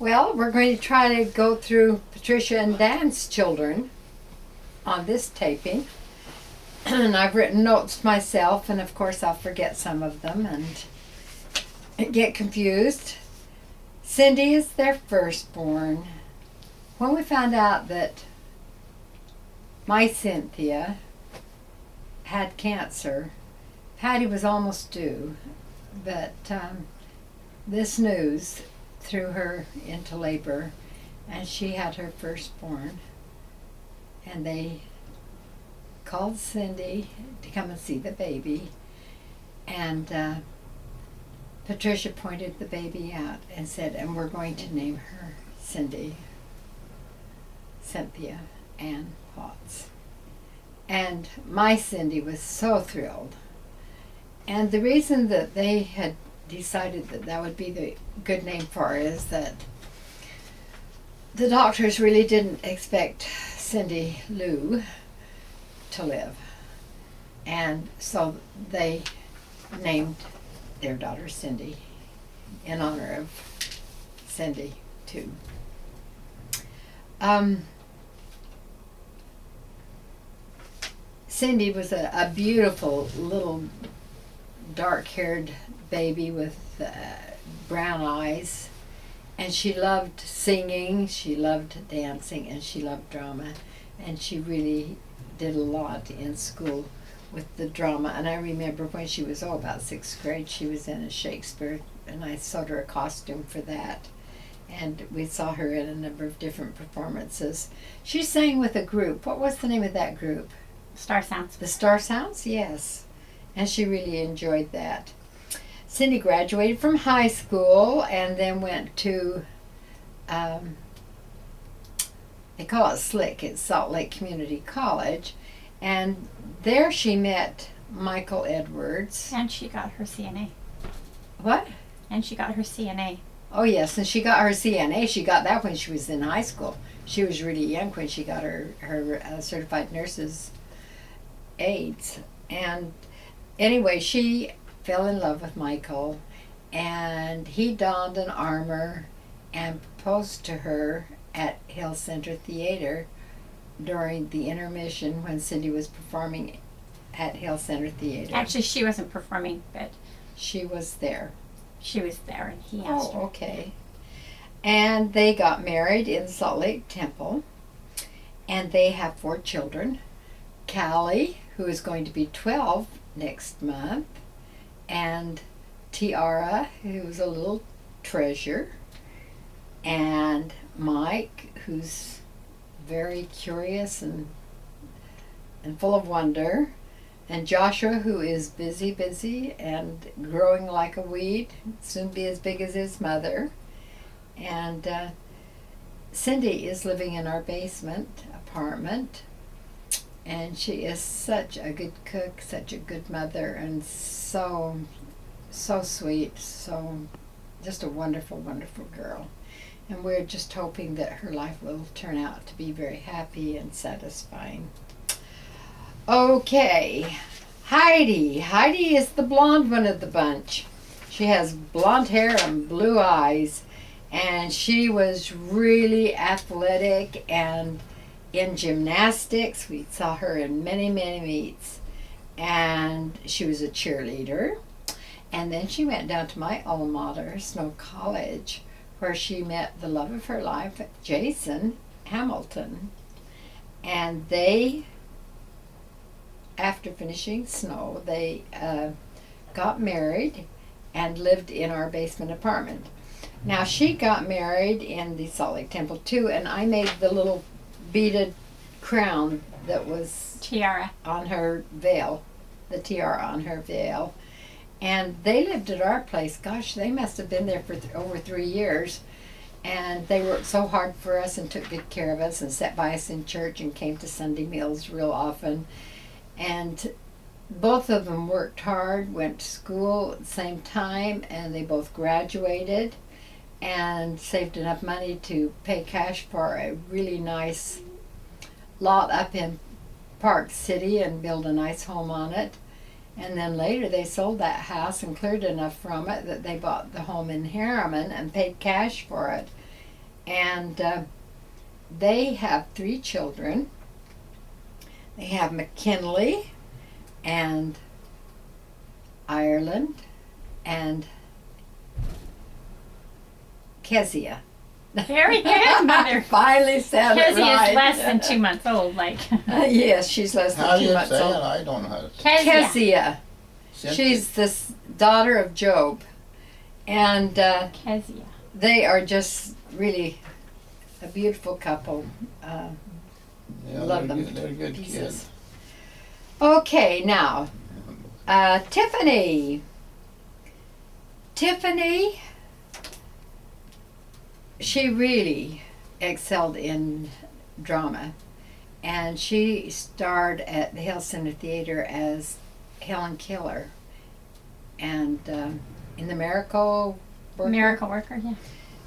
Well, we're going to try to go through Patricia and Dan's children on this taping. And I've written notes myself, and of course I'll forget some of them and get confused. Cindy is their firstborn. When we found out that my Cynthia had cancer, Patty was almost due, but this news threw her into labor, and she had her firstborn, and they called Cindy to come and see the baby, and Patricia pointed the baby out and said, and we're going to name her Cynthia Ann Potts. And my Cindy was so thrilled. And the reason that they had decided that that would be the good name for her is that the doctors really didn't expect Cindy Lou to live. And so they named their daughter Cindy in honor of Cindy Tew. Cindy was a beautiful little dark-haired baby with brown eyes, and she loved singing, she loved dancing, and she loved drama, and she really did a lot in school with the drama. And I remember when she was about 6th grade, she was in a Shakespeare, and I sewed her a costume for that, and we saw her in a number of different performances. She sang with a group. What was the name of that group? Star Sounds. The Star Sounds, yes. And she really enjoyed that. Cindy graduated from high school and then went to, they call it SLIC, it's Salt Lake Community College. And there she met Michael Edwards. And she got her CNA. What? And she got her CNA. Oh, yes, and she got her CNA. She got that when she was in high school. She was really young when she got her certified nurse's aides. And anyway, she fell in love with Michael, and he donned an armor and proposed to her at Hill Center Theater during the intermission when Cindy was performing at Hill Center Theater. Actually, she wasn't performing, but she was there. She was there, and he asked her. Oh, okay. And they got married in Salt Lake Temple, and they have 4 children. Callie, who is going to be 12 next month, and Tiara, who's a little treasure, and Mike, who's very curious and full of wonder, and Joshua, who is busy and growing like a weed, soon be as big as his mother. And Cindy is living in our basement apartment, and she is such a good cook, such a good mother, and so sweet, so just a wonderful, wonderful girl. And we're just hoping that her life will turn out to be very happy and satisfying. Okay, Heidi. Heidi is the blonde one of the bunch. She has blonde hair and blue eyes, and she was really athletic and in gymnastics. We saw her in many meets, and she was a cheerleader. And then she went down to my alma mater, Snow College, where she met the love of her life, Jason Hamilton. And they, after finishing Snow, they got married and lived in our basement apartment. Now, she got married in the Salt Lake Temple too, and I made the little beaded crown that was Tiara on her veil, the tiara on her veil. And they lived at our place. Gosh, they must have been there for over 3 years. And they worked so hard for us and took good care of us and sat by us in church and came to Sunday meals real often. And both of them worked hard, went to school at the same time, and they both graduated and saved enough money to pay cash for a really nice lot up in Park City and build a nice home on it. And then later they sold that house and cleared enough from it that they bought the home in Harriman and paid cash for it. And they have 3 children. They have McKinley and Ireland and Kezia. Very good, Mother. Finally said it Kezia right. is less than 2 months old, like. Yes, she's less How than do 2 you months say it? old. I don't know how to say Kezia. Kezia. it. She's the daughter of Job. And Kezia. they are just really a beautiful couple. Yeah, Love they're them. Good, they're good Pieces. kids. Okay, now, Tiffany. Tiffany, she really excelled in drama. And she starred at the Hill Center Theater as Helen Keller. And in The Miracle Worker. Miracle Worker, yeah.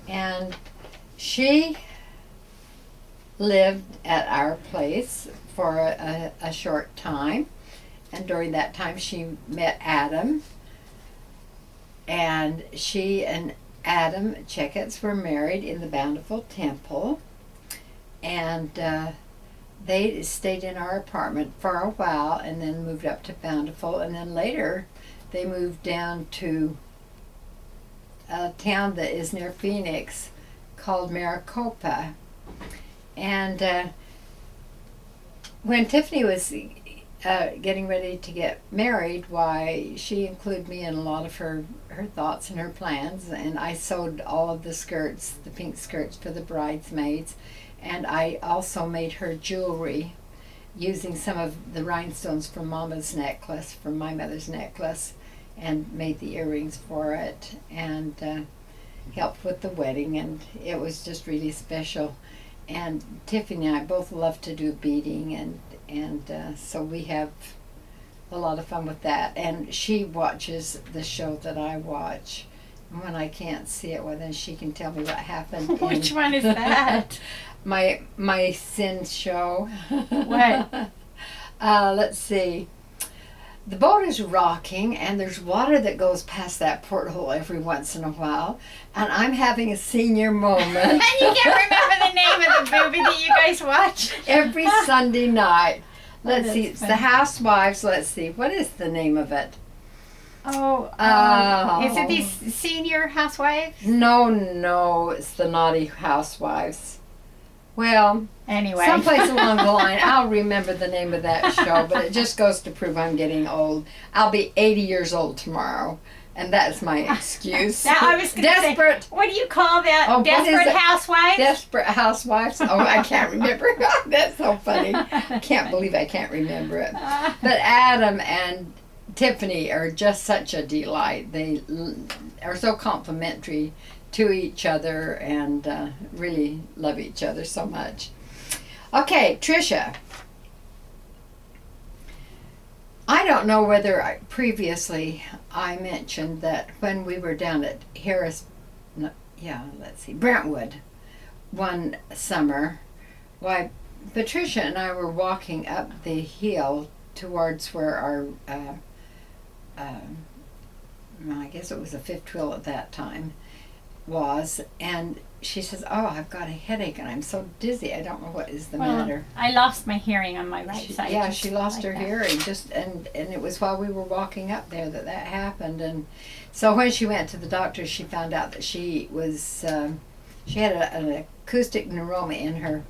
And she lived at our place for a short time. And during that time, she met Adam. And she and Adam Checketts were married in the Bountiful Temple. And they stayed in our apartment for a while and then moved up to Bountiful. And then later, they moved down to a town that is near Phoenix called Maricopa. And when Tiffany was getting ready to get married, why, she included me in a lot of her thoughts and her plans. And I sewed all of the skirts, the pink skirts for the bridesmaids. And I also made her jewelry using some of the rhinestones from Mama's necklace, from my mother's necklace, and made the earrings for it, and helped with the wedding, and it was just really special. And Tiffany and I both love to do beading, and so we have a lot of fun with that. And she watches the show that I watch. And when I can't see it, well, then she can tell me what happened. Which one is that? My Sin show. What? Let's see. The boat is rocking, and there's water that goes past that porthole every once in a while, and I'm having a senior moment. And you can't remember the name of the movie that you guys watch? Every Sunday night. Let's that's see, it's funny. The Housewives. Let's see, what is the name of it? Oh, is it these senior housewives? No, it's The Naughty Housewives. Well, Anyway. someplace along the line, I'll remember the name of that show, but it just goes to prove I'm getting old. I'll be 80 years old tomorrow, and that's my excuse. Now, I was going to say, Desperate. what do you call that? Oh, what is Desperate it? Housewives? Desperate Housewives. Oh, I can't remember. That's so funny. I can't believe I can't remember it. But Adam and Tiffany are just such a delight. They are so complimentary to each other and really love each other so much. Okay, Tricia. I don't know whether previously I mentioned that when we were down at Brentwood one summer, why, Patricia and I were walking up the hill towards where our, I guess it was a fifth wheel at that time, was, and she says, "Oh, I've got a headache and I'm so dizzy. I don't know what is the matter." I lost my hearing on my right side. Yeah, just she lost like her that. hearing and it was while we were walking up there that happened. And so when she went to the doctor, she found out that she was she had an acoustic neuroma in her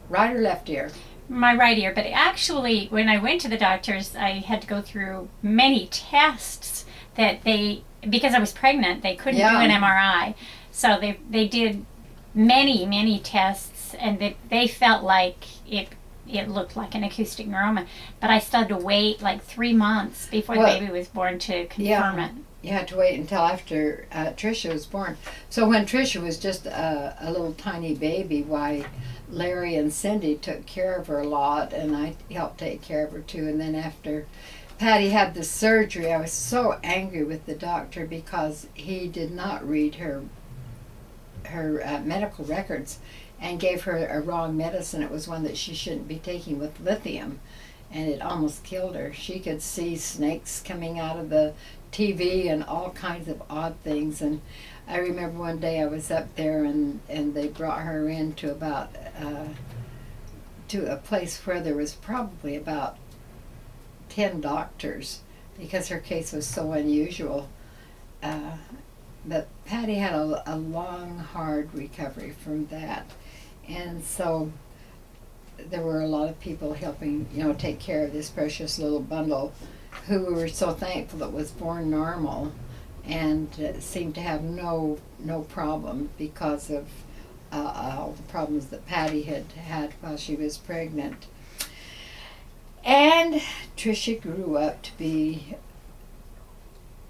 right or left ear. My right ear, but actually when I went to the doctors, I had to go through many tests that because I was pregnant, they couldn't do an MRI. So they did many tests, and they felt like it looked like an acoustic neuroma. But I still had to wait like 3 months before the baby was born to confirm it. You had to wait until after Tricia was born. So when Tricia was just a little tiny baby, why, Larry and Cindy took care of her a lot, and I helped take care of her too. And then after Patty had the surgery, I was so angry with the doctor because he did not read her medical records and gave her a wrong medicine. It was one that she shouldn't be taking with lithium, and it almost killed her. She could see snakes coming out of the TV and all kinds of odd things. And I remember one day I was up there, and they brought her in to about to a place where there was probably about 10 doctors because her case was so unusual. But Patty had a long, hard recovery from that. And so there were a lot of people helping, take care of this precious little bundle, who we were so thankful that was born normal and seemed to have no problem because of all the problems that Patty had while she was pregnant. And Tricia grew up to be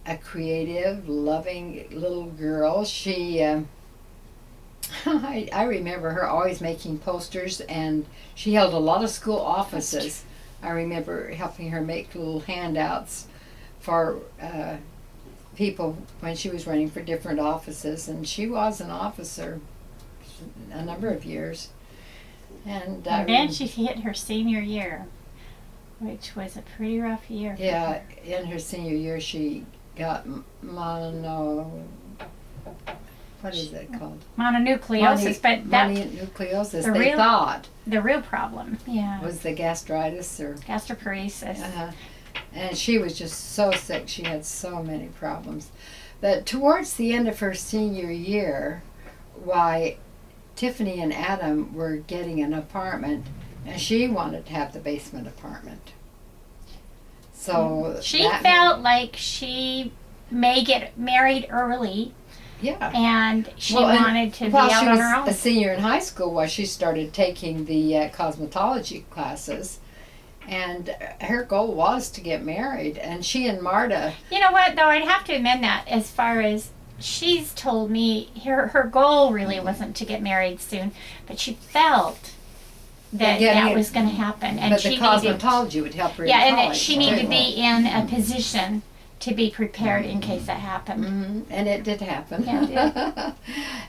a creative, loving little girl. She, I remember her always making posters, and she held a lot of school offices. I remember helping her make little handouts for people when she was running for different offices, and she was an officer a number of years. And then she hit her senior year, which was a pretty rough year. Yeah, in her senior year she got what is it called? Mononucleosis, but that mononucleosis. They thought the real problem, was the gastritis or gastroparesis. And she was just so sick. She had so many problems. But towards the end of her senior year, Tiffany and Adam were getting an apartment, and she wanted to have the basement apartment. So she felt like she may get married early. Yeah. And she wanted to be out on her own. While she was a senior in high school, she started taking the cosmetology classes. And her goal was to get married. And she and Marta... You know what, though? I'd have to amend that as far as she's told me her goal really wasn't to get married soon. But she felt that was going to happen. And but the cosmetology would help her in college. And that she needed to be in a position to be prepared in case that happened. Mm-hmm. And it did happen. Yeah, it did.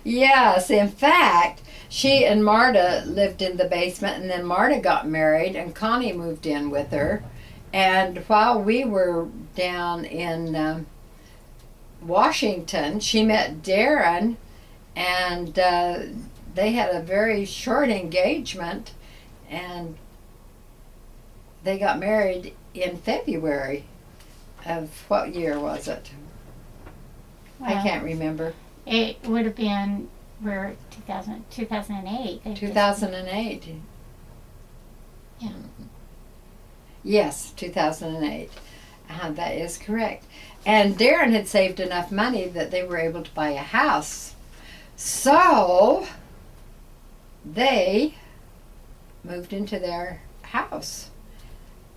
Yes, in fact, she and Marta lived in the basement, and then Marta got married, and Connie moved in with her. And while we were down in Washington, she met Darren, and they had a very short engagement, and they got married in February of what year was it? Well, I can't remember. It would have been 2008. 2008. Yeah. Yes, 2008. That is correct. And Darren had saved enough money that they were able to buy a house. So they moved into their house.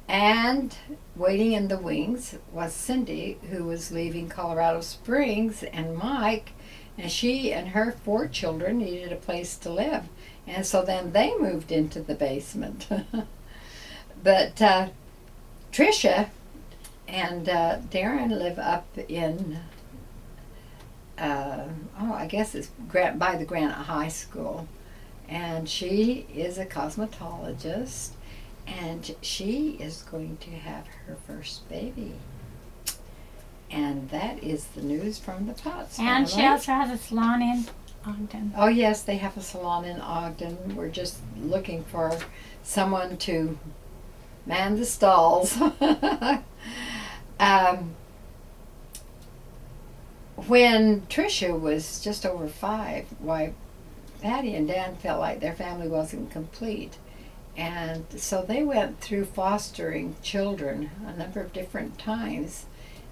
And waiting in the wings was Cindy, who was leaving Colorado Springs, and Mike, and she and her 4 children needed a place to live. And so then they moved into the basement. But Tricia and Darren live up in, I guess it's by the Granite High School. And she is a cosmetologist. And she is going to have her first baby. And that is the news from the Potts family. And she also has a salon in Ogden. Oh, yes, they have a salon in Ogden. We're just looking for someone to man the stalls. When Tricia was just over 5, Patty and Dan felt like their family wasn't complete. And so they went through fostering children a number of different times.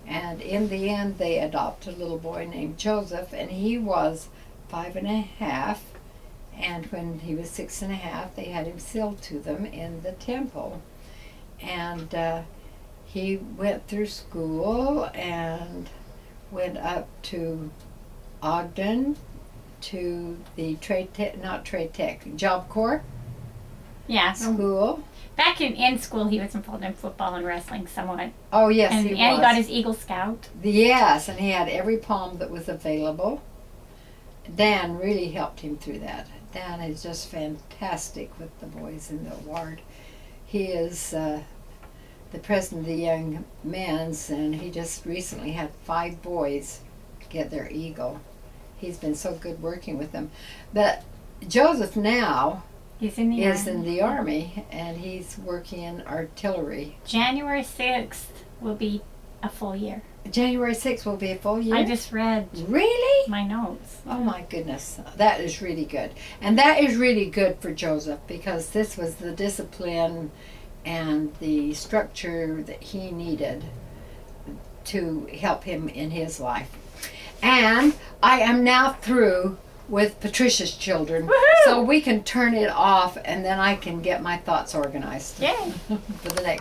And in the end, they adopted a little boy named Joseph, and he was 5.5. And when he was 6.5, they had him sealed to them in the temple. And he went through school and went up to Ogden to the Job Corps. Yeah. School. Back in school, he was involved in football and wrestling somewhat. Oh, yes, and he was. And he got his Eagle Scout. Yes, and he had every palm that was available. Dan really helped him through that. Dan is just fantastic with the boys in the ward. He is the president of the Young Men's, and he just recently had 5 boys get their Eagle. He's been so good working with them. But Joseph now He's in the is Army. in the Army, and he's working in artillery. January 6th will be a full year. January 6th will be a full year? I just read Really? my notes. Oh my goodness. That is really good. And that is really good for Joseph, because this was the discipline and the structure that he needed to help him in his life. And I am now through with Patricia's children. Woohoo! So we can turn it off, and then I can get my thoughts organized Yay! for the next